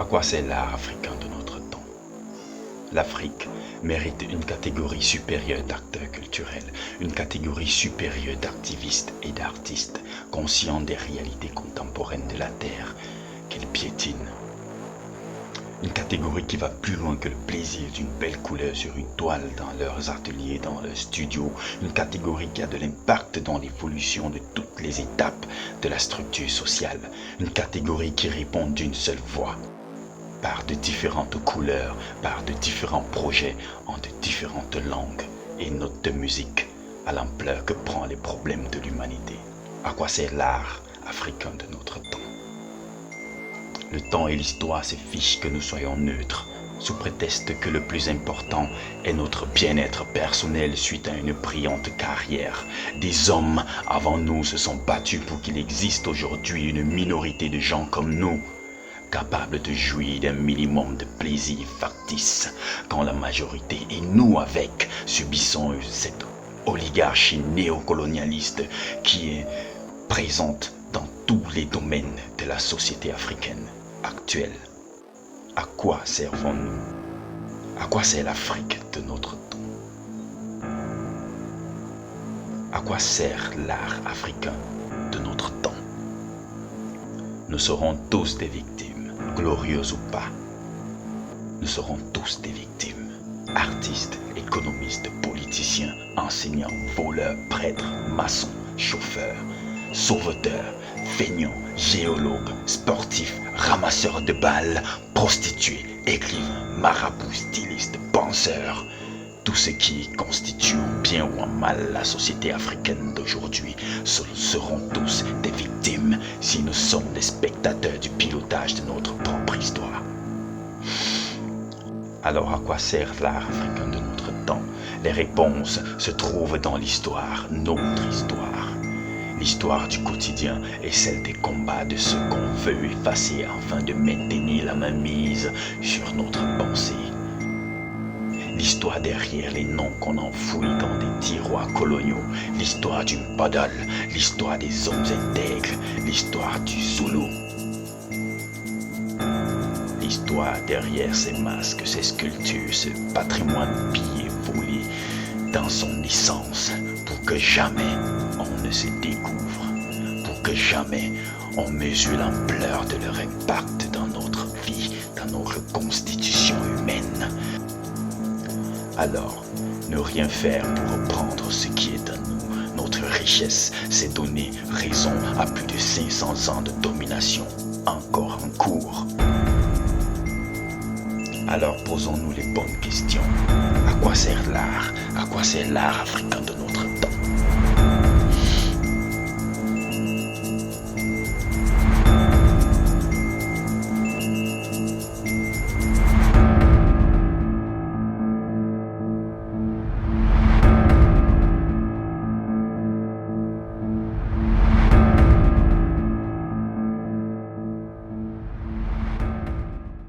À quoi sert l'art africain de notre temps? L'Afrique mérite une catégorie supérieure d'acteurs culturels, une catégorie supérieure d'activistes et d'artistes conscients des réalités contemporaines de la terre qu'elle piétine. Une catégorie qui va plus loin que le plaisir d'une belle couleur sur une toile dans leurs ateliers, dans leurs studios. Une catégorie qui a de l'impact dans l'évolution de toutes les étapes de la structure sociale. Une catégorie qui répond d'une seule voix, par de différentes couleurs, par de différents projets, en de différentes langues et notes de musique, à l'ampleur que prend les problèmes de l'humanité. À quoi sert l'art africain de notre temps? Le temps et l'histoire se fichent que nous soyons neutres, sous prétexte que le plus important est notre bien-être personnel suite à une brillante carrière. Des hommes avant nous se sont battus pour qu'il existe aujourd'hui une minorité de gens comme nous, capables de jouir d'un minimum de plaisir factice, quand la majorité, et nous avec, subissons cette oligarchie néocolonialiste qui est présente dans tous les domaines de la société africaine actuelle. À quoi servons-nous? À quoi sert l'Afrique de notre temps? À quoi sert l'art africain de notre temps? Nous serons tous des victimes, glorieuses ou pas. Nous serons tous des victimes. Artistes, économistes, politiciens, enseignants, voleurs, prêtres, maçons, chauffeurs, sauveteurs, feignants, géologues, sportifs, ramasseurs de balles, prostituées, écrivains, marabouts, stylistes, penseurs. Tout ce qui constitue en bien ou en mal la société africaine d'aujourd'hui seront tous des victimes si nous sommes des spectateurs du pilotage de notre propre histoire. Alors à quoi sert l'art africain de notre temps? Les réponses se trouvent dans l'histoire, notre histoire. L'histoire du quotidien est celle des combats de ceux qu'on veut effacer afin de maintenir la mainmise sur notre pensée. L'histoire derrière les noms qu'on enfouit dans des tiroirs coloniaux, l'histoire du Mbodol, l'histoire des hommes intègres, l'histoire du Zoulou. L'histoire derrière ces masques, ces sculptures, ce patrimoine pillé, volé dans son essence, pour que jamais on ne se découvre, pour que jamais on mesure l'ampleur de leur impact dans notre vie, dans notre constitution humaine. Alors, ne rien faire pour reprendre ce qui est à nous. Notre richesse s'est donné raison à plus de 500 ans de domination, encore en cours. Alors posons-nous les bonnes questions. À quoi sert l'art? À quoi sert l'art africain de nos